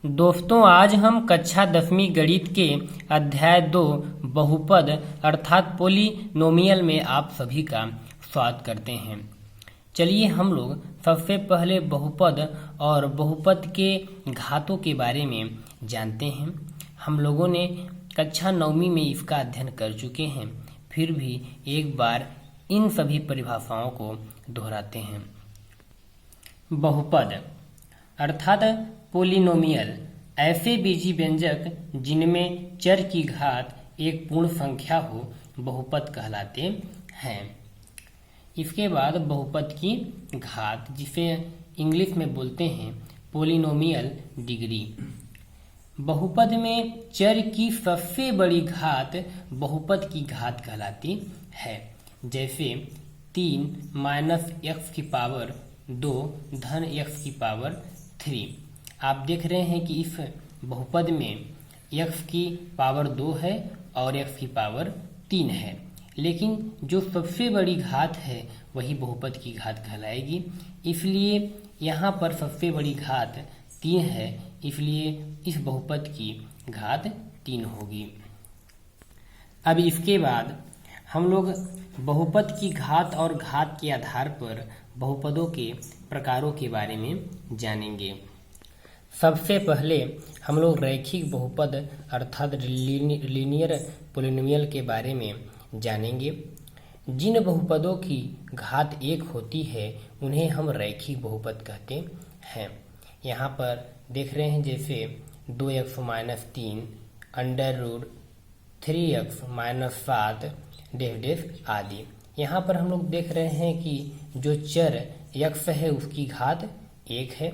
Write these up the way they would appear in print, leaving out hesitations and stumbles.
दोस्तों, आज हम कक्षा 10वीं गणित के अध्याय 2 बहुपद अर्थात पोलिनोमियल में आप सभी का स्वागत करते हैं। चलिए हम लोग सबसे पहले बहुपद और बहुपद के घातों के बारे में जानते हैं। हम लोगों ने कक्षा 9वीं में इसका अध्ययन कर चुके हैं, फिर भी एक बार इन सभी परिभाषाओं को दोहराते हैं। बहुपद अर्थात पोलिनोमियल ऐसे बीजी व्यंजक जिनमें चर की घात एक पूर्ण संख्या हो बहुपद कहलाते हैं। इसके बाद बहुपद की घात, जिसे इंग्लिश में बोलते हैं पोलिनोमियल डिग्री। बहुपद में चर की सबसे बड़ी घात बहुपद की घात कहलाती है। जैसे 3 माइनस एक्स की पावर 2 धन एक्स की पावर 3। आप देख रहे हैं कि इस बहुपद में x की पावर 2 है और x की पावर 3 है, लेकिन जो सबसे बड़ी घात है वही बहुपद की घात कहलाएगी। इसलिए यहाँ पर सबसे बड़ी घात 3 है, इसलिए इस बहुपद की घात 3 होगी। अब इसके बाद हम लोग बहुपद की घात और घात के आधार पर बहुपदों के प्रकारों के बारे में जानेंगे। सबसे पहले हम लोग रैखिक बहुपद अर्थात लीनियर पोलिनोमियल के बारे में जानेंगे। जिन बहुपदों की घात 1 होती है उन्हें हम रैखिक बहुपद कहते हैं। यहाँ पर देख रहे हैं जैसे 2x minus 3 under root 3x minus 7 डेफ आदि। यहाँ पर हम लोग देख रहे हैं कि जो चर x है उसकी घात 1 है,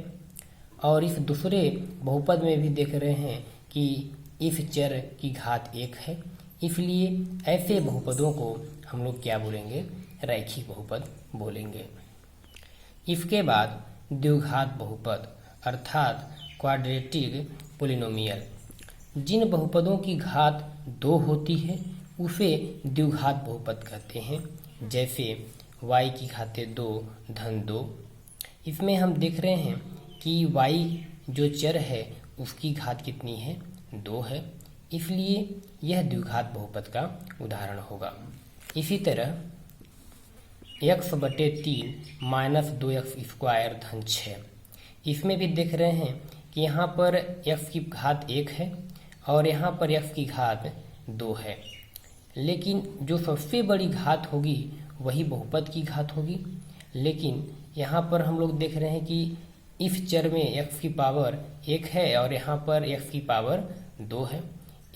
और इस दूसरे बहुपद में भी देख रहे हैं कि इस चर की घात 1 है। इसलिए ऐसे बहुपदों को हम लोग क्या बोलेंगे? रैखिक बहुपद बोलेंगे। इसके बाद द्विघात बहुपद अर्थात क्वाड्रेटिक पोलिनोमियल। जिन बहुपदों की घात 2 होती है उसे द्विघात बहुपद कहते हैं। जैसे y की घातें 2 धन 2। इसमें हम देख रहे हैं कि y जो चर है उसकी घात कितनी है? 2 है, इसलिए यह द्विघात बहुपद का उदाहरण होगा। इसी तरह x/3 माइनस 2x स्क्वायर धन 6। इसमें भी देख रहे हैं कि यहाँ पर x की घात 1 है और यहाँ पर x की घात 2 है, लेकिन जो सबसे बड़ी घात होगी वही बहुपद की घात होगी। लेकिन यहाँ पर हम लोग देख रहे हैं कि इस चर में x की पावर 1 है और यहाँ पर x की पावर 2 है,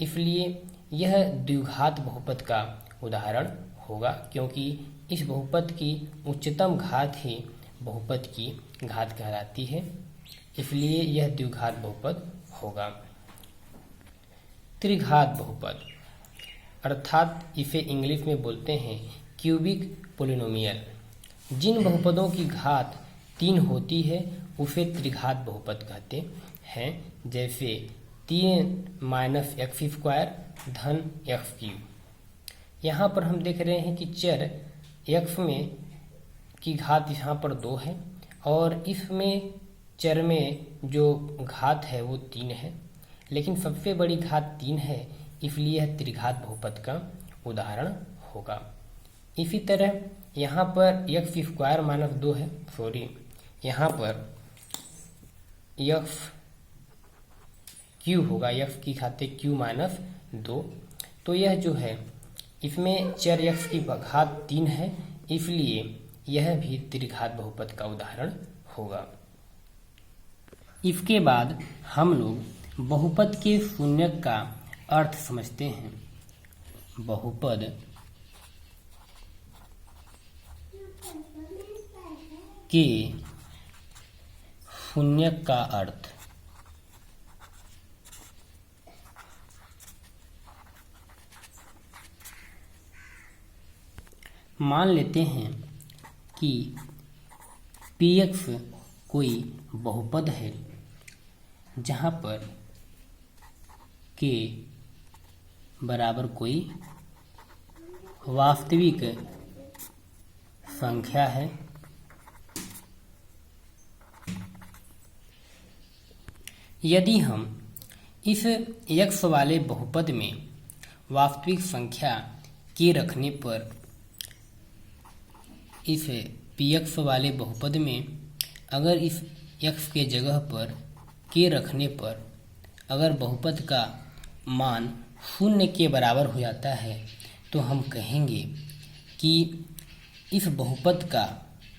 इसलिए यह द्विघात बहुपद का उदाहरण होगा, क्योंकि इस बहुपद की उच्चतम घात ही बहुपद की घात कहलाती है, इसलिए यह द्विघात बहुपद होगा। त्रिघात बहुपद अर्थात इसे इंग्लिश में बोलते हैं क्यूबिक पोलिनोमियल। जिन बहुपदों की घात 3 होती है उसे त्रिघात बहुपद कहते हैं। जैसे 3 माइनस एक्स स्क्वायर धन एक्स क्यूब। यहाँ पर हम देख रहे हैं कि चर x में की घात यहाँ पर 2 है और इसमें चर में जो घात है वो 3 है, लेकिन सबसे बड़ी घात 3 है, इसलिए यह त्रिघात बहुपद का उदाहरण होगा। इसी तरह यहाँ पर एक्स स्क्वायर माइनस 2 है, यहाँ पर एक्स क्यू होगा, एक्स की घातें क्यू माइनस 2। तो यह जो है इसमें चर एक्स की घात 3 है, इसलिए यह भी त्रिघात बहुपद का उदाहरण होगा। इसके बाद हम लोग बहुपद के शून्यक का अर्थ समझते हैं। बहुपद के शून्यक का अर्थ मान लेते हैं कि px कोई बहुपद है जहाँ पर k बराबर कोई वास्तविक संख्या है यदि हम इस x वाले बहुपद में वास्तविक संख्या k रखने पर, इस px वाले बहुपद में अगर इस x के जगह पर k रखने पर अगर बहुपद का मान 0 के बराबर हो जाता है तो हम कहेंगे कि इस बहुपद का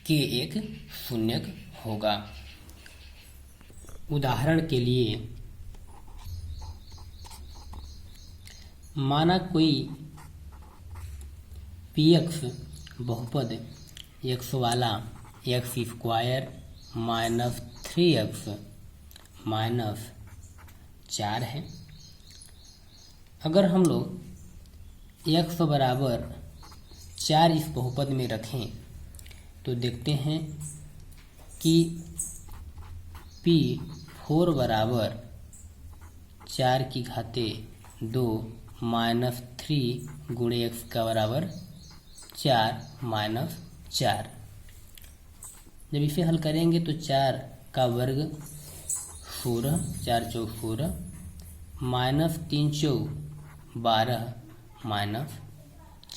k एक शून्यक होगा। उदाहरण के लिए माना कोई px बहुपद x वाला x² माइनस 3x माइनस 4 है। अगर हम लोग x बराबर 4 इस बहुपद में रखें तो देखते हैं कि p4 बराबर 4 की घाते 2 माइनस 3 गुणे x का बराबर 4 माइनस 4। जब इसे हल करेंगे तो 4 का वर्ग 16, 4 चौक 16 माइनस 3 चौक 12 माइनस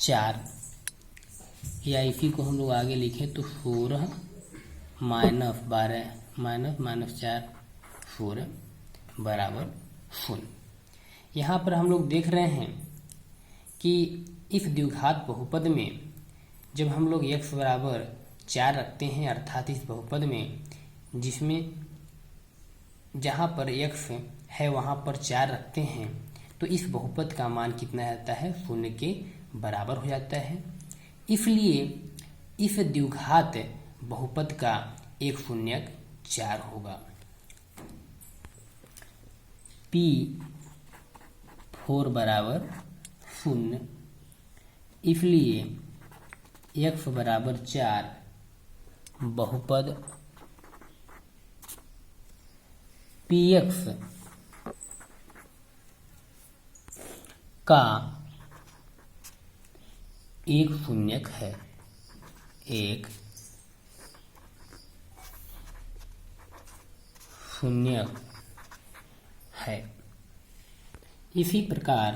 4, या इसी को हम लोग आगे लिखें तो 16 माइनस 12 माइनस 4 16 बराबर 0। यहाँ पर हम लोग देख रहे हैं कि इस द्विघात बहुपद में जब हम लोग x बराबर 4 रखते हैं, अर्थात इस बहुपद में जिसमें जहाँ पर x है वहाँ पर 4 रखते हैं तो इस बहुपद का मान कितना रहता है, 0 के बराबर हो जाता है। इसलिए इस द्विघात बहुपद का एक शून्यक 4 होगा। p4 बराबर 0, इसलिए x बराबर 4 बहुपद px का एक शून्यक है, एक शून्यक है। इसी प्रकार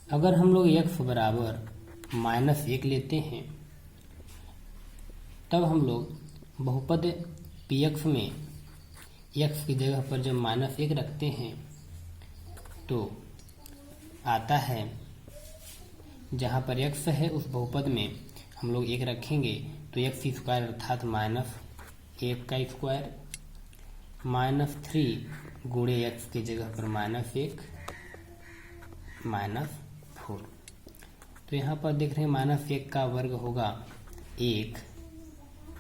अगर हम लोग x बराबर -1 लेते हैं तब हम लोग बहुपद px में x की जगह पर जब -1 रखते हैं तो आता है, जहाँ पर x है उस बहुपद में हम लोग 1 रखेंगे तो x² अर्थात -1 का स्क्वायर -3 गुणे x की जगह पर -1 -4। तो यहाँ पर देख रहे हैं -1 का वर्ग होगा 1,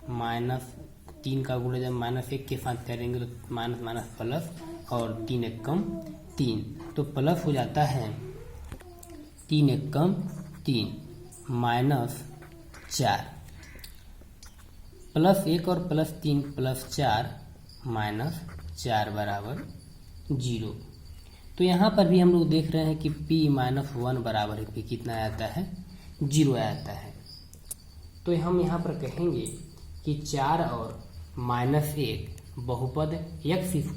-3 का गुणे जब -1 के साथ करेंगे तो माइनस माइनस प्लस और 3 एकम 3, तो प्लस हो जाता है 3 एकम 3 -4, +1 और +3 +4 -4 बराबर 0। तो यहाँ पर भी हम लोग देख रहे हैं कि p-1 बराबर है, p कितना आता है, 0 आता है। तो हम यहाँ पर कहेंगे कि 4 और -1 बहुपद x² -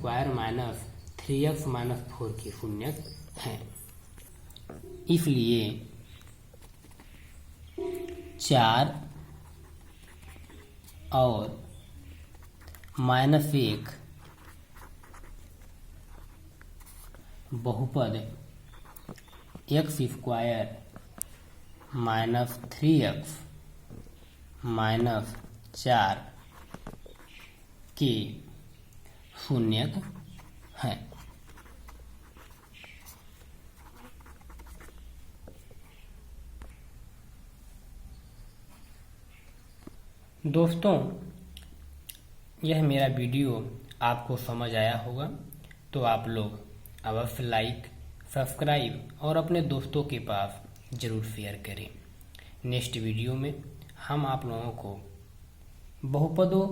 3x - 4 के शून्यक हैं। इसलिए 4 और -1 बहुपद x² - 3x - 4 के शून्यक हैं। दोस्तों, यह मेरा वीडियो आपको समझ आया होगा तो आप लोग अवश्य लाइक, सब्सक्राइब और अपने दोस्तों के पास ज़रूर शेयर करें। नेक्स्ट वीडियो में हम आप लोगों को बहुपदों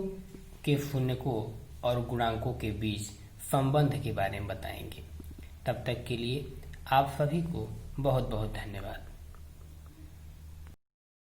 के शून्यकों और गुणांकों के बीच संबंध के बारे में बताएंगे। तब तक के लिए आप सभी को बहुत बहुत धन्यवाद।